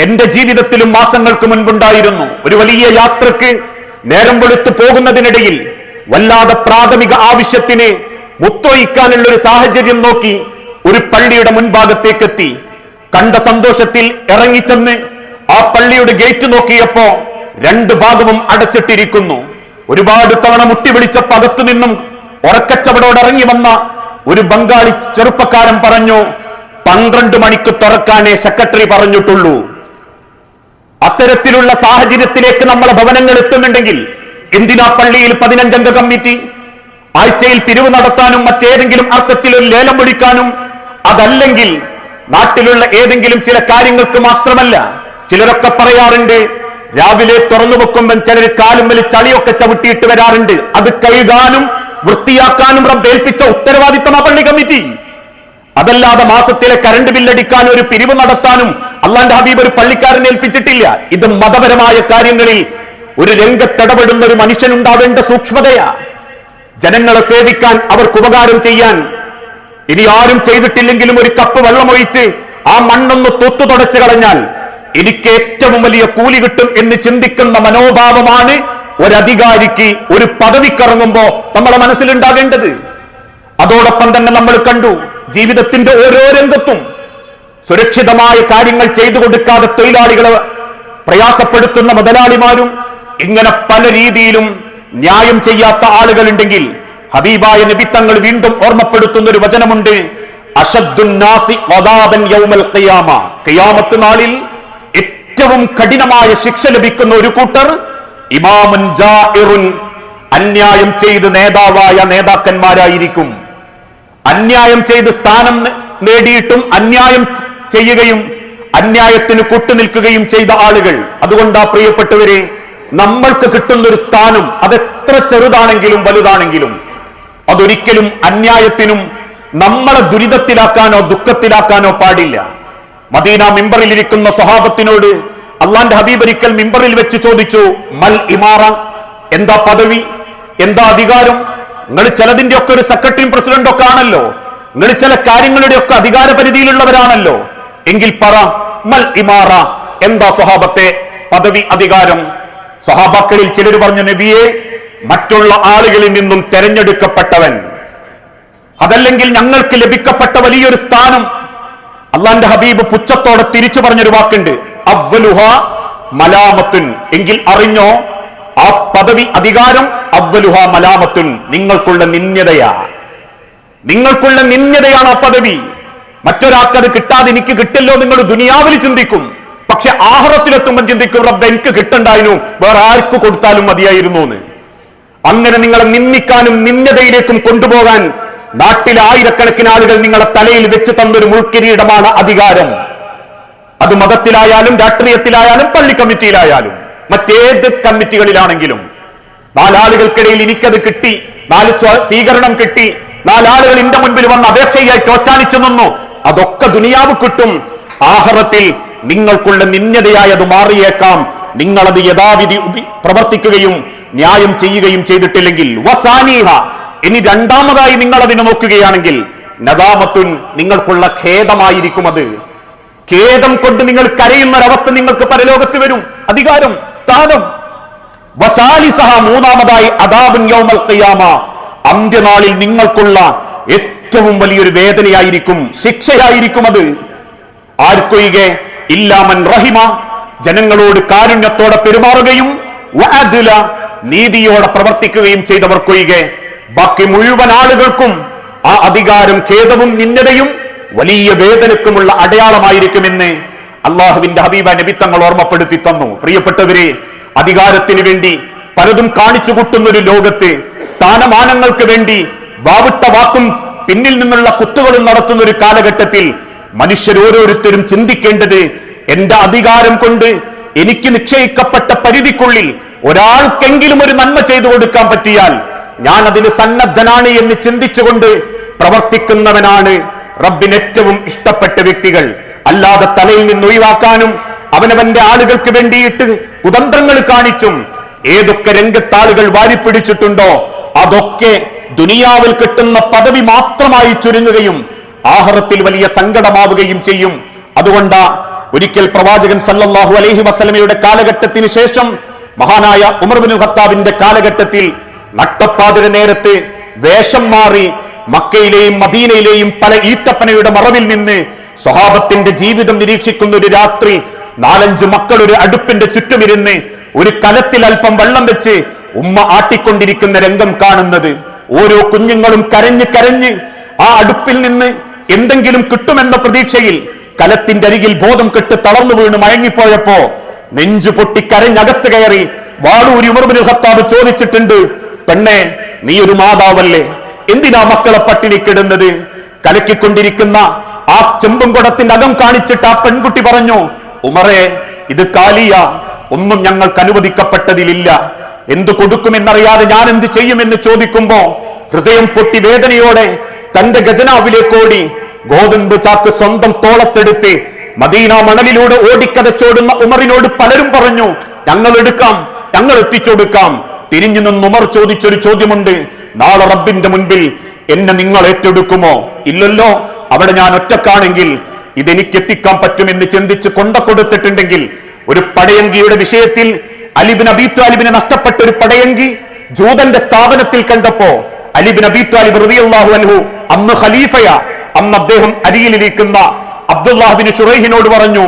എന്റെ ജീവിതത്തിലും മാസങ്ങൾക്ക് മുൻപുണ്ടായിരുന്നു. ഒരു വലിയ യാത്രക്ക് നേരം വെളുത്തു പോകുന്നതിനിടയിൽ വല്ലാതെ പ്രാഥമിക ആവശ്യത്തിന് മുത്തൊഴിക്കാനുള്ള ഒരു സാഹചര്യം നോക്കി ഒരു പള്ളിയുടെ മുൻഭാഗത്തേക്കെത്തി. കണ്ട സന്തോഷത്തിൽ ഇറങ്ങിച്ചെന്ന് ആ പള്ളിയുടെ ഗേറ്റ് നോക്കിയപ്പോ രണ്ടു ഭാഗവും അടച്ചിട്ടിരിക്കുന്നു. ഒരുപാട് തവണ മുട്ടി വിളിച്ചപ്പോ അകത്തു നിന്നും ഉറക്കച്ചവടോടെ ഇറങ്ങി വന്ന ഒരു ബംഗാളി ചെറുപ്പക്കാരൻ പറഞ്ഞു, 12 മണിക്ക് തുറക്കാനേ സെക്രട്ടറി പറഞ്ഞിട്ടുള്ളൂ. അത്തരത്തിലുള്ള സാഹചര്യത്തിലേക്ക് നമ്മളെ ഭവനങ്ങൾ എത്തുന്നുണ്ടെങ്കിൽ എന്തിനാ പള്ളിയിൽ 15 അംഗ കമ്മിറ്റി? ആഴ്ചയിൽ പിരിവ് നടത്താനും മറ്റേതെങ്കിലും അർത്ഥത്തിൽ ഒരു ലേലം വിളിക്കാനും, അതല്ലെങ്കിൽ നാട്ടിലുള്ള ഏതെങ്കിലും ചില കാര്യങ്ങൾക്ക് മാത്രമല്ല. ചിലരൊക്കെ പറയാറുണ്ട്, രാവിലെ തുറന്നു വെക്കുമ്പോൾ ചിലർ കാലുമ്മൽ ചളിയൊക്കെ ചവിട്ടിയിട്ട് വരാറുണ്ട്. അത് കഴുകാനും വൃത്തിയാക്കാനും റബ്ബേൽപ്പിച്ച ഉത്തരവാദിത്തമാ പള്ളി കമ്മിറ്റി. അതല്ലാതെ മാസത്തിലെ കറണ്ട് ബില്ലടിക്കാനും ഒരു പിരിവ് നടത്താനും അള്ളാന്റെ ഹബീബ് ഒരു പള്ളിക്കാരനെ ഏൽപ്പിച്ചിട്ടില്ല. ഇത് മതപരമായ കാര്യങ്ങളിൽ ഒരു രംഗത്തിടപെടുന്ന ഒരു മനുഷ്യനുണ്ടാവേണ്ട സൂക്ഷ്മതയാ. ജനങ്ങളെ സേവിക്കാൻ, അവർക്ക് ഉപകാരം ചെയ്യാൻ. ഇനി ആരും ചെയ്തിട്ടില്ലെങ്കിലും ഒരു കപ്പ് വെള്ളമൊഴിച്ച് ആ മണ്ണൊന്ന് തൊട്ടു തുടച്ചു കളഞ്ഞാൽ എനിക്ക് ഏറ്റവും വലിയ കൂലി കിട്ടും എന്ന് ചിന്തിക്കുന്ന മനോഭാവമാണ് ഒരധികാരിക്ക് ഒരു പദവിക്കിറങ്ങുമ്പോ നമ്മളെ മനസ്സിലുണ്ടാകേണ്ടത്. അതോടൊപ്പം തന്നെ നമ്മൾ കണ്ടു, ജീവിതത്തിന്റെ ഓരോ രംഗത്തും സുരക്ഷിതമായ കാര്യങ്ങൾ ചെയ്തു കൊടുക്കാതെ തൊഴിലാളികളെ പ്രയാസപ്പെടുത്തുന്ന മുതലാളിമാരും, ഇങ്ങനെ പല രീതിയിലും ന്യായം ചെയ്യാത്ത ആളുകളുണ്ടെങ്കിൽ ഹബീബായ നബി തങ്ങൾ വീണ്ടും ഓർമ്മപ്പെടുത്തുന്ന ഒരു വചനമുണ്ട്, അശദ്ദുന്നാസി വദാബൻ യൗമൽ ഖിയാമ. ഖിയാമത്ത് നാളിൽ ഏറ്റവും കഠിനമായ ശിക്ഷ ലഭിക്കുന്ന ഒരു കൂട്ടർ ഇമാമുൻ ജാഇറുൻ, അന്യായം ചെയ്ത് നേതാവായ നേതാക്കന്മാരായിരിക്കും. അന്യായം ചെയ്ത് സ്ഥാനം നേടിയിട്ടും അന്യായം ചെയ്യുകയും അന്യായത്തിന് കൂട്ടുനിൽക്കുകയും ചെയ്ത ആളുകൾ. അതുകൊണ്ടാ പ്രിയപ്പെട്ടവരെ, നമ്മൾക്ക് കിട്ടുന്ന ഒരു സ്ഥാനം അതെത്ര ചെറുതാണെങ്കിലും വലുതാണെങ്കിലും അതൊരിക്കലും അന്യായത്തിനും നമ്മളെ ദുരിതത്തിലാക്കാനോ ദുഃഖത്തിലാക്കാനോ പാടില്ല. മദീന മിമ്പറിലിരിക്കുന്ന സ്വഹാബത്തിനോട് അള്ളാന്റെ ഹബീബ് ഒരിക്കൽ മിമ്പറിൽ വെച്ച് ചോദിച്ചു, മൽ ഇമാറ, എന്താ പദവി, എന്താ അധികാരം? നിങ്ങൾ ചിലതിന്റെ ഒക്കെ ഒരു സെക്രട്ടറിയും പ്രസിഡന്റും ഒക്കെ ആണല്ലോ, നിങ്ങൾ ചില കാര്യങ്ങളുടെ ഒക്കെ അധികാര പരിധിയിലുള്ളവരാണല്ലോ, എങ്കിൽ പറ മൽ ഇമാറ, എന്താ സ്വഹാബത്തെ പദവി, അധികാരം? സ്വഹാബാക്കളിൽ ചിലർ പറഞ്ഞു, നബിയെ, മറ്റുള്ള ആളുകളിൽ നിന്നും തെരഞ്ഞെടുക്കപ്പെട്ടവൻ, അതല്ലെങ്കിൽ ഞങ്ങൾക്ക് ലഭിക്കപ്പെട്ട വലിയൊരു സ്ഥാനം. അള്ളാന്റെ ഹബീബ് പുച്ഛത്തോടെ തിരിച്ചു പറഞ്ഞൊരു വാക്കുണ്ട്, അവ്വലുഹ മലാമത്തുൻ, എങ്കിൽ അറിഞ്ഞോ, ആ പദവി, അധികാരം അവ്വലുഹ മലാമത്തുൻ, നിങ്ങൾക്കുള്ള നിന്ദ്യതയാ. നിങ്ങൾക്കുള്ള നിന്ദ്യതയാണ് ആ പദവി. മറ്റൊരാൾക്കത് കിട്ടാതെ എനിക്ക് കിട്ടില്ലോ നിങ്ങൾ ദുനിയാവിൽ ചിന്തിക്കും, പക്ഷെ ആഖിറത്തിലെത്തുമ്പോൾ ചിന്തിക്കും, റബ്ബ് എനിക്ക് കിട്ടണ്ടായിരുന്നു, വേറെ ആർക്ക് കൊടുത്താലും മതിയായിരുന്നു എന്ന്. അങ്ങനെ നിങ്ങളെ നിന്ദിക്കാനും നിന്ദ്യതയിലേക്കും കൊണ്ടുപോകാൻ നാട്ടിലെ ആയിരക്കണക്കിന് ആളുകൾ നിങ്ങളെ തലയിൽ വെച്ച് തന്നൊരു മുൾക്കിരീടമാണ് അധികാരം. അത് മതത്തിലായാലും രാഷ്ട്രീയത്തിലായാലും പള്ളി കമ്മിറ്റിയിലായാലും മറ്റേത് കമ്മിറ്റികളിലാണെങ്കിലും. 4 ആളുകൾക്കിടയിൽ എനിക്കത് കിട്ടി, 4 സ്വീകരണം കിട്ടി, 4 ആളുകൾ എന്റെ മുൻപിൽ വന്ന് അപേക്ഷയായി ചോച്ചാനിച്ചു നിന്നു, അതൊക്കെ ദുനിയാവ് കിട്ടും. ആഖിറത്തിൽ നിങ്ങൾക്കുള്ള നിന്ദ്യതയായത് മാറിയേക്കാം, നിങ്ങളത് യഥാവിധി പ്രവർത്തിക്കുകയും ന്യായം ചെയ്യുകയും ചെയ്തിട്ടില്ലെങ്കിൽ. വസാനീഹ, ഇനി രണ്ടാമതായി നിങ്ങൾ അതിനെ നോക്കുകയാണെങ്കിൽ, നദാമത്തുൻ, നിങ്ങൾക്കുള്ള ഖേദമായിരിക്കും അത്. ഖേദം കൊണ്ട് നിങ്ങൾ കരയുന്ന ഒരവസ്ഥ നിങ്ങൾക്ക് പരലോകത്ത് വരും. അധികാരം, സ്ഥാനം. വസാലിസഹ, മൂന്നാമതായി അദാബുൻ യൗമൽ ഖിയാമ, അന്ത്യനാളിൽ നിങ്ങൾക്കുള്ള ഏറ്റവും വലിയൊരു വേദനയായിരിക്കും, ശിക്ഷയായിരിക്കും അത്. ആർക്കൊഴികെ? ഇല്ലാമൻ റഹിമ, ജനങ്ങളോട് കാരുണ്യത്തോടെ പെരുമാറുകയും വഅദ്ല, നീതിയോടെ പ്രവർത്തിക്കുകയും ചെയ്തവർക്കൊഴികെ ബാക്കി മുഴുവൻ ആളുകൾക്കും ആ അധികാരം ഖേദവും നിന്ദതയും വലിയ വേദനക്കുമുള്ള അടയാളമായിരിക്കുമെന്ന് അള്ളാഹുവിന്റെ ഹബീബ നബി തങ്ങൾ ഓർമ്മപ്പെടുത്തി തന്നു. പ്രിയപ്പെട്ടവരെ, അധികാരത്തിന് വേണ്ടി പലതും കാണിച്ചു കൂട്ടുന്ന ഒരു ലോകത്ത്, സ്ഥാനമാനങ്ങൾക്ക് വേണ്ടി വാവിട്ട വാക്കും പിന്നിൽ നിന്നുള്ള കുത്തുകളും നടത്തുന്ന ഒരു കാലഘട്ടത്തിൽ മനുഷ്യരോരോരുത്തരും ചിന്തിക്കേണ്ടത്, എന്റെ അധികാരം കൊണ്ട് എനിക്ക് നിശ്ചയിക്കപ്പെട്ട പരിധിക്കുള്ളിൽ ഒരാൾക്കെങ്കിലും ഒരു നന്മ ചെയ്തു കൊടുക്കാൻ പറ്റിയാൽ ഞാൻ അതിന് സന്നദ്ധനാണ് എന്ന് ചിന്തിച്ചുകൊണ്ട് പ്രവർത്തിക്കുന്നവനാണ് റബ്ബിന് ഏറ്റവും ഇഷ്ടപ്പെട്ട വ്യക്തികൾ. അല്ലാതെ തലയിൽ നിന്ന് ഒഴിവാക്കാനും അവനവന്റെ ആളുകൾക്ക് വേണ്ടിയിട്ട് കുതന്ത്രങ്ങൾ കാണിച്ചും ഏതൊക്കെ രംഗത്താളുകൾ വാരിപ്പിടിച്ചിട്ടുണ്ടോ അതൊക്കെ ദുനിയാവിൽ കിട്ടുന്ന പദവി മാത്രമായി ചുരുങ്ങുകയും ആഖിറത്തിൽ വലിയ സങ്കടമാവുകയും ചെയ്യും. അതുകൊണ്ട് ഒരിക്കൽ പ്രവാചകൻ സല്ലല്ലാഹു അലൈഹി വസല്ലമയുടെ കാലഘട്ടത്തിന് ശേഷം മഹാനായ ഉമർ ഇബ്നുൽ ഖത്താബിന്റെ കാലഘട്ടത്തിൽ നട്ടപ്പാതിര നേരത്ത് വേഷം മാറി മക്കയിലെയും മദീനയിലെയും പല ഈത്തപ്പനയുടെ മറവിൽ നിന്ന് സ്വഹാബത്തിന്റെ ജീവിതം നിരീക്ഷിക്കുന്ന ഒരു രാത്രി 4-5 മക്കൾ ഒരു അടുപ്പിന്റെ ചുറ്റുമിരുന്ന് ഒരു കലത്തിൽ അല്പം വെള്ളം വെച്ച് ഉമ്മ ആട്ടിക്കൊണ്ടിരിക്കുന്ന രംഗം കാണുന്നത്. ഓരോ കുഞ്ഞുങ്ങളും കരഞ്ഞ് കരഞ്ഞ് ആ അടുപ്പിൽ നിന്ന് എന്തെങ്കിലും കിട്ടുമെന്ന പ്രതീക്ഷയിൽ കലത്തിന്റെ അരികിൽ ബോധം കെട്ട് തളർന്നു വീണ് മയങ്ങിപ്പോയപ്പോ നെഞ്ചു പൊട്ടി കരഞ്ഞകത്ത് കയറി വാളൂരി ഉമർ ഇബ്നുൽ ഖത്താബ് ചോദിച്ചിട്ടുണ്ട്, പെണ്ണെ, നീ ഒരു മാതാവല്ലേ, എന്തിനാ മക്കളെ പട്ടിണിക്കിടുന്നത്? കലക്കിക്കൊണ്ടിരിക്കുന്ന ആ ചെമ്പും കുടത്തിന്റെ അകം കാണിച്ചിട്ട് ആ പെൺകുട്ടി പറഞ്ഞു, ഉമറേ, ഇത് കാലിയ, ഒന്നും ഞങ്ങൾക്ക് അനുവദിക്കപ്പെട്ടതിലില്ല. എന്തു കൊടുക്കുമെന്നറിയാതെ ഞാൻ എന്ത് ചെയ്യുമെന്ന് ചോദിക്കുമ്പോ ഹൃദയം പൊട്ടി വേദനയോടെ തന്റെ ഖജനാവിലേക്കോടി ഗോതമ്പ് ചാക്ക് സ്വന്തം തോളത്തെടുത്ത് മദീന മണലിലൂടെ ഓടിക്കതച്ചോടുന്ന ഉമറിനോട് പലരും പറഞ്ഞു, ഞങ്ങൾ എടുക്കാം, ഞങ്ങൾ എത്തിച്ചൊടുക്കാം. തിരിഞ്ഞു നിന്ന് ഉമർ ചോദിച്ചൊരു ചോദ്യമുണ്ട്, നാളെ റബ്ബിന്റെ മുൻപിൽ എന്നെ നിങ്ങൾ ഏറ്റെടുക്കുമോ? ഇല്ലല്ലോ, അവിടെ ഞാൻ ഒറ്റക്കാണെങ്കിൽ ഇതെനിക്ക് എത്തിക്കാൻ പറ്റുമെന്ന് ചിന്തിച്ച് കൊടുത്തിട്ടുണ്ടെങ്കിൽ ഒരു പടയങ്കിയുടെ വിഷയത്തിൽ അലി ഇബ്നു അബീ ത്വാലിബിന് നഷ്ടപ്പെട്ട ഒരു പടയങ്കി ജൂതന്റെ സ്ഥാപനത്തിൽ കണ്ടപ്പോ അലി ഇബ്നു അബീ ത്വാലിബ് റളിയല്ലാഹു അൻഹു അന്ന് ഖലീഫയാ, അന്ന് അദ്ദേഹം അരികിലിരിക്കുന്ന അബ്ദുല്ലാഹ് ബിൻ ശുറൈഹിനോട് പറഞ്ഞു,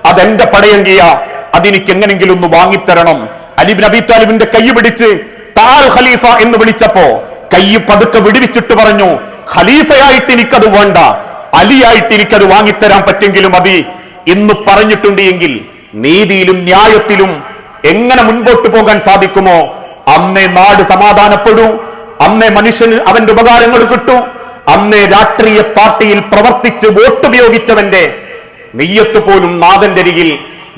അതെന്റെ പടയങ്കിയാ, അതെനിക്ക് എങ്ങനെങ്കിലും ഒന്ന് വാങ്ങിത്തരണം. അലി ഇബ്നു അബീ ത്വാലിബിന്റെ കൈ പിടിച്ച് താൽ ഖലീഫ എന്ന് വിളിച്ചപ്പോ കൈ പതുക്കെ വിടുവിച്ചിട്ട് പറഞ്ഞു, ഖലീഫയായിട്ട് എനിക്കത് വേണ്ട, അലിയായിട്ട് എനിക്കത് വാങ്ങിത്തരാൻ പറ്റെങ്കിലും മതി എന്ന് പറഞ്ഞിട്ടുണ്ട്. എങ്കിൽ നീതിയിലും ന്യായത്തിലും എങ്ങനെ മുൻപോട്ട് പോകാൻ സാധിക്കുമോ അന്നേ നാട് സമാധാനപ്പെടൂ, അന്നേ മനുഷ്യന് അവന്റെ ഉപകാരങ്ങൾ കിട്ടൂ, അന്നേ രാഷ്ട്രീയ പാർട്ടിയിൽ പ്രവർത്തിച്ച് വോട്ടുപയോഗിച്ചവന്റെ നെയ്യത്ത് പോലും നാഥന്റെ അരികിൽ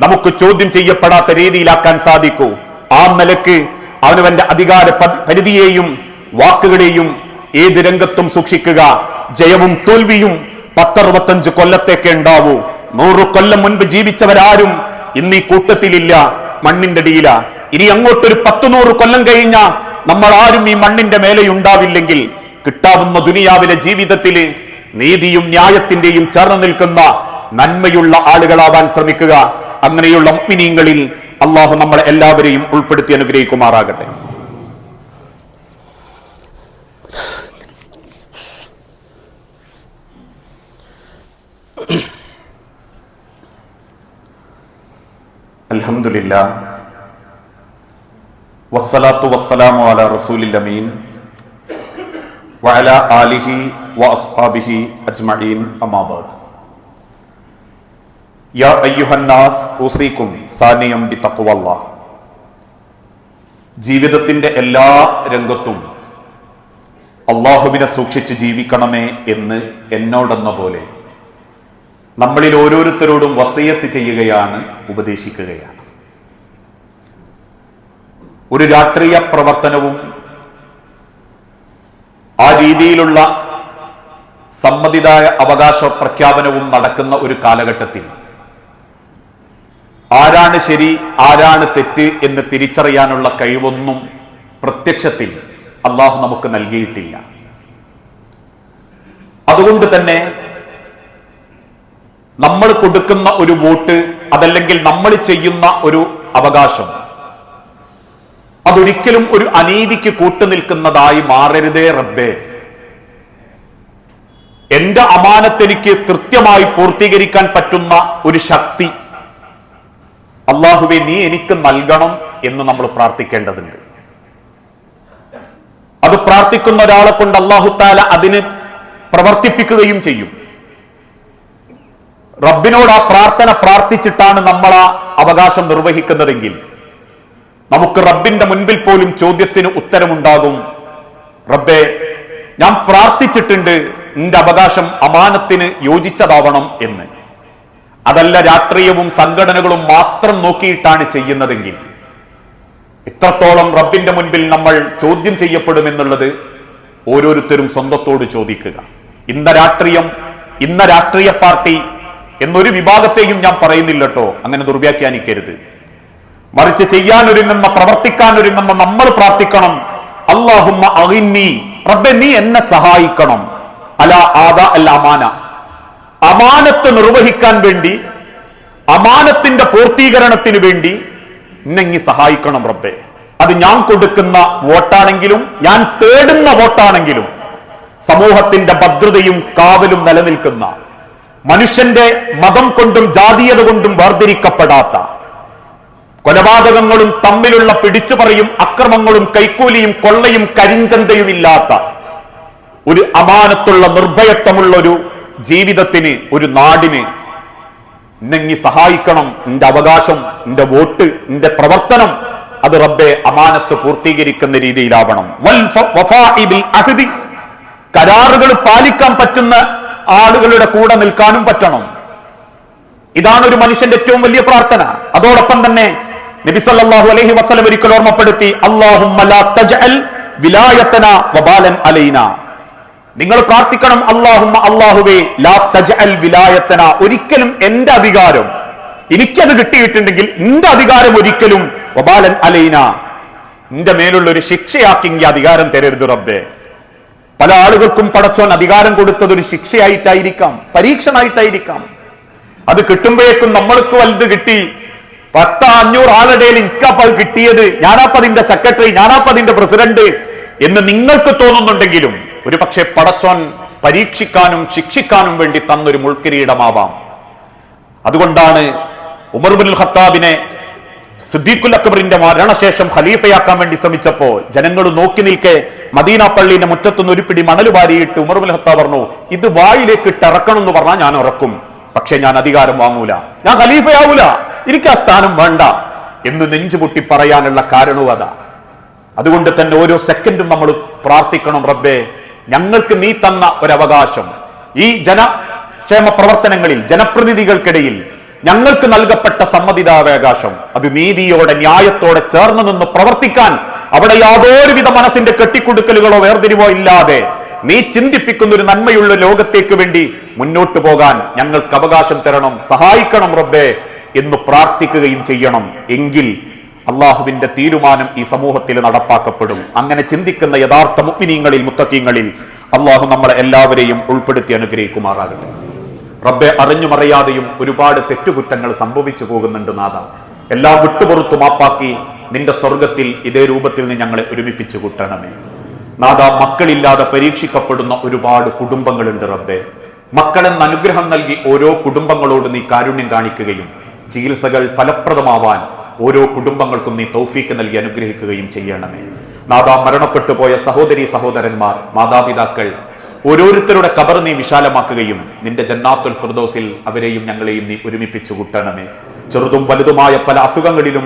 നമുക്ക് ചോദ്യം ചെയ്യപ്പെടാത്ത രീതിയിലാക്കാൻ സാധിക്കൂ. ആ നിലക്ക് അവനവന്റെ അധികാര പരിധിയെയും വാക്കുകളെയും ഏത് രംഗത്തും സൂക്ഷിക്കുക. ജയവും തോൽവിയും 10-65 കൊല്ലത്തേക്ക് ഉണ്ടാവൂ. 100 കൊല്ലം മുൻപ് ജീവിച്ചവരാരും ഇന്ന് ഈ കൂട്ടത്തിലില്ല, മണ്ണിന്റെ അടിയില. ഇനി അങ്ങോട്ടൊരു 10-100 കൊല്ലം കഴിഞ്ഞ നമ്മൾ ആരും ഈ മണ്ണിന്റെ മേലെ ഉണ്ടാവില്ലെങ്കിൽ കിട്ടാവുന്ന ദുനിയാവിലെ ജീവിതത്തില് നീതിയും ന്യായത്തിന്റെയും ചേർന്ന് നിൽക്കുന്ന നന്മയുള്ള ആളുകളാവാൻ ശ്രമിക്കുക. അങ്ങനെയുള്ള മുഅ്മിനീങ്ങളിൽ അള്ളാഹു നമ്മളെ എല്ലാവരെയും ഉൾപ്പെടുത്തി അനുഗ്രഹിക്കുമാറാകട്ടെ. അൽഹംദുലില്ലാഹ് വസ്സലാത്തു വസ്സലാമു അലാ റസൂലിൽ അമീൻ വഅലാ ആലിഹി വഅസ്ഹാബിഹി അജ്മഈൻ അമ്മാ ബഅദ്. യാ അയ്യുഹന്നാസ് ഊസീകും സാനിയം ബിതഖ്വല്ലാഹ്. ജീവിതത്തിന്റെ എല്ലാ രംഗത്തും അള്ളാഹുവിനെ സൂക്ഷിച്ച് ജീവിക്കണമേ എന്ന് എന്നോടെന്ന പോലെ നമ്മളിൽ ഓരോരുത്തരോടും വസിയത്ത് ചെയ്യുകയാണ്, ഉപദേശിക്കുകയാണ്. ഒരു രാഷ്ട്രീയ പ്രവർത്തനവും ആ രീതിയിലുള്ള സമ്മതിദായ അവകാശ പ്രഖ്യാപനവും നടക്കുന്ന ഒരു കാലഘട്ടത്തിൽ ആരാണ് ശരി ആരാണ് തെറ്റ് എന്ന് തിരിച്ചറിയാനുള്ള കഴിവൊന്നും പ്രത്യക്ഷത്തിൽ അള്ളാഹു നമുക്ക് നൽകിയിട്ടില്ല. അതുകൊണ്ട് തന്നെ നമ്മൾ കൊടുക്കുന്ന ഒരു വോട്ട്, അതല്ലെങ്കിൽ നമ്മൾ ചെയ്യുന്ന ഒരു അവകാശം, അതൊരിക്കലും ഒരു അനീതിക്ക് കൂട്ടുനിൽക്കുന്നതായി മാറരുതേ റബ്ബേ. എന്റെ അമാനത്ത് എനിക്ക് കൃത്യമായി പൂർത്തീകരിക്കാൻ പറ്റുന്ന ഒരു ശക്തി അള്ളാഹുവെ നീ എനിക്ക് നൽകണം എന്ന് നമ്മൾ പ്രാർത്ഥിക്കേണ്ടതുണ്ട്. അത് പ്രാർത്ഥിക്കുന്ന ഒരാളെ കൊണ്ട് അള്ളാഹു തആല അതിന് പ്രവർത്തിപ്പിക്കുകയും ചെയ്യും. റബ്ബിനോട് ആ പ്രാർത്ഥന പ്രാർത്ഥിച്ചിട്ടാണ് നമ്മൾ ആ അവകാശം നിർവഹിക്കുന്നതെങ്കിൽ നമുക്ക് റബ്ബിന്റെ മുൻപിൽ പോലും ചോദ്യത്തിന് ഉത്തരമുണ്ടാകും. റബ്ബേ, ഞാൻ പ്രാർത്ഥിച്ചിട്ടുണ്ട് നിന്റെ അവകാശം അമാനത്തിന് യോജിച്ചതാവണം എന്ന്. അതല്ല രാഷ്ട്രീയവും സംഘടനകളും മാത്രം നോക്കിയിട്ടാണ് ചെയ്യുന്നതെങ്കിൽ എത്രത്തോളം റബ്ബിന്റെ മുൻപിൽ നമ്മൾ ചോദ്യം ചെയ്യപ്പെടുമെന്നുള്ളത് ഓരോരുത്തരും സ്വന്തത്തോട് ചോദിക്കുക. ഇന്ന രാഷ്ട്രീയ പാർട്ടി എന്നൊരു വിഭാഗത്തെയും ഞാൻ പറയുന്നില്ല കേട്ടോ, അങ്ങനെ ദുർവ്യാഖ്യാനിക്കരുത്. മറിച്ച് ചെയ്യാൻ ഒരുങ്ങുന്ന, പ്രവർത്തിക്കാൻ ഒരുങ്ങുന്ന നമ്മൾ പ്രാർത്ഥിക്കണം, അല്ലാഹുമ്മ അഗിന്നി, റബ്ബേ നീ എന്നെ സഹായിക്കണം, അലാ ആദാ അൽ അമാന, അമാനത്ത് നിർവഹിക്കാൻ വേണ്ടി, അമാനത്തിന്റെ പൂർത്തീകരണത്തിന് വേണ്ടി എന്നെ സഹായിക്കണം റബ്ബേ. അത് ഞാൻ കൊടുക്കുന്ന വോട്ടാണെങ്കിലും ഞാൻ തേടുന്ന വോട്ടാണെങ്കിലും സമൂഹത്തിന്റെ ഭദ്രതയും കാവലും നിലനിൽക്കുന്ന, മനുഷ്യന്റെ മതം കൊണ്ടും ജാതീയത കൊണ്ടും വേർതിരിക്കപ്പെടാത്ത, കൊലപാതകങ്ങളും തമ്മിലുള്ള പിടിച്ചുപറിയും അക്രമങ്ങളും കൈക്കൂലിയും കൊള്ളയും കരിഞ്ചന്തയും ഇല്ലാത്ത ഒരു അമാനത്തുള്ള നിർഭയത്വമുള്ള ഒരു ജീവിതത്തിന്, ഒരു നാടിന് എന്നെ സഹായിക്കണം. എന്റെ അവകാശം, എന്റെ വോട്ട്, എന്റെ പ്രവർത്തനം അത് റബ്ബെ അമാനത്ത് പൂർത്തീകരിക്കുന്ന രീതിയിലാവണം. കരാറുകൾ പാലിക്കാൻ പറ്റുന്ന ആളുകളുടെ കൂടെ നിൽക്കാനും പറ്റണം. ഇതാണ് ഒരു മനുഷ്യന്റെ ഏറ്റവും വലിയ പ്രാർത്ഥന. അതോടൊപ്പം തന്നെ നബി സല്ലല്ലാഹു അലൈഹി വസല്ലം ഒരിക്കൽ ഓർമ്മപ്പെടുത്തി, അല്ലാഹുമ്മ ലാ തജ്അൽ വിലായതനാ വബാലൻ അലൈനാ. നിങ്ങൾ പ്രാർത്ഥിക്കണം, അല്ലാഹുമ്മ, അല്ലാഹുവേ, ലാ തജ്അൽ വിലായതനാ, ഒരിക്കലും എന്റെ അധികാരം, എനിക്കത് കിട്ടിയിട്ടുണ്ടെങ്കിൽ എന്റെ അധികാരം ഒരിക്കലും വബാലൻ അലൈനാ, എന്റെ മേലുള്ള ഒരു ശിക്ഷയാക്കി അധികാരം തരരുത് റബ്ബേ. പല ആളുകൾക്കും പടച്ചോൻ അധികാരം കൊടുത്തത് ഒരു ശിക്ഷയായിട്ടായിരിക്കാം, പരീക്ഷണമായിട്ടായിരിക്കാം. അത് കിട്ടുമ്പോഴേക്കും നമ്മൾക്ക് വലുത് കിട്ടി, 1000-500 ആളുടെ എനിക്കപ്പ അത് കിട്ടിയത്, ഞാനപ്പ അതിന്റെ സെക്രട്ടറി, ഞാനപ്പ അതിന്റെ പ്രസിഡന്റ് എന്ന് നിങ്ങൾക്ക് തോന്നുന്നുണ്ടെങ്കിലും ഒരു പക്ഷെ പടച്ചോൻ പരീക്ഷിക്കാനും ശിക്ഷിക്കാനും വേണ്ടി തന്നൊരു മുൾക്കിരീടമാവാം. അതുകൊണ്ടാണ് ഉമർ ഇബ്നുൽ ഖത്താബിനെ സിദ്ദീഖുൽ അക്ബറിന്റെ മരണശേഷം ഖലീഫയാക്കാൻ വേണ്ടി ശ്രമിച്ചപ്പോ ജനങ്ങൾ നോക്കി നിൽക്കെ മദീന പള്ളിയുടെ മുറ്റത്തുനിന്ന് ഒരു പിടി മണൽ വാരിയിട്ട് ഉമർ ഇബ്നുൽ ഖത്താബ് പറഞ്ഞു, ഇത് വായിലേക്ക് ഇട്ടിറക്കണം എന്ന് പറഞ്ഞാൽ ഞാൻ ഇറക്കും, പക്ഷെ ഞാൻ അധികാരം വാങ്ങൂല, ഞാൻ ഖലീഫയാവൂല, എനിക്ക് ആ സ്ഥാനം വേണ്ട എന്ന് നെഞ്ചുപൊട്ടി പറയാനുള്ള കാരണവും അതാ. അതുകൊണ്ട് തന്നെ ഓരോ സെക്കൻഡും നമ്മൾ പ്രാർത്ഥിക്കണം, റബ്ബേ ഞങ്ങൾക്ക് നീ തന്ന ഒരവകാശം, ഈ ജനക്ഷേമ പ്രവർത്തനങ്ങളിൽ ജനപ്രതിനിധികൾക്കിടയിൽ ഞങ്ങൾക്ക് നൽകപ്പെട്ട സമ്മതിദാവകാശം, അത് നീതിയോടെ ന്യായത്തോടെ ചേർന്ന് നിന്ന് പ്രവർത്തിക്കാൻ, അവിടെ യാതൊരുവിധ മനസ്സിന്റെ കെട്ടിക്കൊടുക്കലുകളോ വേർതിരിവോ ഇല്ലാതെ നീ ചിന്തിപ്പിക്കുന്ന ഒരു നന്മയുള്ള ലോകത്തേക്ക് വേണ്ടി മുന്നോട്ട് പോകാൻ ഞങ്ങൾക്ക് അവകാശം തരണം, സഹായിക്കണം റബ്ബേ എന്ന് പ്രാർത്ഥിക്കുകയും ചെയ്യണം. എങ്കിൽ അള്ളാഹുവിന്റെ തീരുമാനം ഈ സമൂഹത്തിൽ നടപ്പാക്കപ്പെടും. അങ്ങനെ ചിന്തിക്കുന്ന യഥാർത്ഥ മുഅ്മിനീങ്ങളിൽ, മുത്തഖീങ്ങളിൽ അള്ളാഹു നമ്മളെ എല്ലാവരെയും ഉൾപ്പെടുത്തി അനുഗ്രഹിക്കുമാറാകട്ടെ. റബ്ബെ, അറിഞ്ഞുമറിയാതെയും ഒരുപാട് തെറ്റുകുറ്റങ്ങൾ സംഭവിച്ചു പോകുന്നുണ്ട് നാഥ. എല്ലാം വിട്ടുപുറത്തു മാപ്പാക്കി നിന്റെ സ്വർഗത്തിൽ ഇതേ രൂപത്തിൽ നിന്ന് ഞങ്ങളെ ഒരുമിപ്പിച്ചു കൂട്ടണമേ നാഥ. മക്കളില്ലാതെ പരീക്ഷിക്കപ്പെടുന്ന ഒരുപാട് കുടുംബങ്ങളുണ്ട് റബ്ബെ. മക്കളെന്ന് അനുഗ്രഹം നൽകി ഓരോ കുടുംബങ്ങളോട് നീ കാരുണ്യം കാണിക്കുകയും ചികിത്സകൾ ഫലപ്രദമാവാൻ ഓരോ കുടുംബങ്ങൾക്കും നീ തൗഫീക്ക് നൽകി അനുഗ്രഹിക്കുകയും ചെയ്യണമേ നാഥ. മരണപ്പെട്ടു പോയ സഹോദരി സഹോദരന്മാർ, മാതാപിതാക്കൾ ഓരോരുത്തരുടെ ഖബർ നീ വിശാലമാക്കുകയും നിന്റെ ജന്നാത്തുൽ ഫിർദൗസിൽ അവരെയും ഞങ്ങളെയും നീ ഒരുമിപ്പിച്ചു കൂട്ടണമേ. ചെറുതും വലുതുമായ പല അസുഖങ്ങളിലും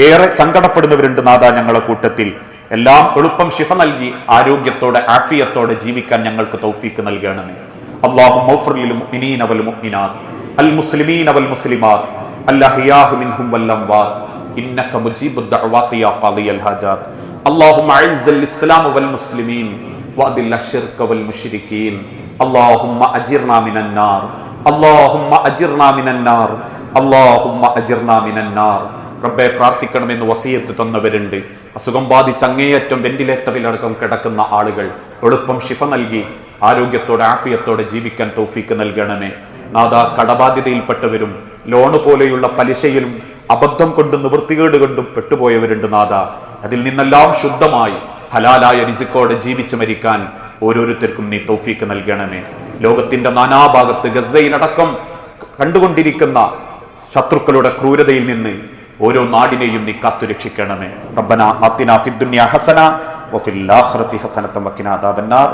ഏറെ സങ്കടപ്പെടുന്നവരുണ്ട് നാഥ ഞങ്ങളുടെ കൂട്ടത്തിൽ. എല്ലാം എളുപ്പം ശിഫ നൽകി ആരോഗ്യത്തോടെ ആഫിയത്തോടെ ജീവിക്കാൻ ഞങ്ങൾക്ക് തൗഫീക്ക് നൽകണമേ. അല്ലാഹുമ്മ ഗ്ഫിർ ലിൽ മുഅ്മിനീന വൽ മുഅ്മിനാത്ത് അൽ മുസ്ലിമീന വൽ മുസ്ലിമാത്ത് അൽഅഹ്യാഹു മിൻഹും വൽ അംവാത്ത് ഇന്നക മുജീബുദ് ദഅവാതി യാ ഖാദിയൽ ഹാജാത്ത്. അല്ലാഹുമ്മ അഇസ്സൽ ഇസ്ലാമ വൽ മുസ്ലിമീൻ വഅദിൽ അശ്ശിർക വൽ മുശ്രികീൻ. അല്ലാഹുമ്മ അജിർനാ മിനൻ നാർ, അല്ലാഹുമ്മ അജിർനാ മിനൻ നാർ, അല്ലാഹുമ്മ അജിർനാ മിനൻ നാർ. റബ്ബെ, പ്രാർത്ഥിക്കണമെന്ന് വസിയത്ത് തന്നവരുണ്ട്. അസുഖം ബാധിച്ച് അങ്ങേയറ്റം വെന്റിലേറ്ററിലടക്കം കിടക്കുന്ന ആളുകൾ എളുപ്പം ശിഫ നൽകി ആരോഗ്യത്തോടെ ആഫിയത്തോടെ ജീവിക്കാൻ തൗഫീക്ക് നൽകണമേ നാഥ. കടബാധ്യതയിൽപ്പെട്ടവരും ലോണ് പോലെയുള്ള പലിശയിലും അബദ്ധം കൊണ്ടും നിവൃത്തികേട് കൊണ്ടും പെട്ടുപോയവരുണ്ട് നാഥ. അതിൽ നിന്നെല്ലാം ശുദ്ധമായി ഹലാലായ റിസ്കോടെ ജീവിച്ചു മരിക്കാൻ ഓരോരുത്തർക്കും നീ തൗഫീക്ക് നൽകണമേ. ലോകത്തിന്റെ നാനാഭാഗത്ത് ഗസയിലടക്കം കണ്ടുകൊണ്ടിരിക്കുന്ന ശത്രുക്കളുടെ ക്രൂരതയിൽ നിന്ന് ഓരോ നാടിനെയും നീ കാത്തുരക്ഷിക്കണമേ. റബ്ബനാ ആതിനാ ഫിദ്ദുനിയ ഹസന വഫിൽ ആഖിറതി ഹസനത വഖിനാ അദാബന്നാർ.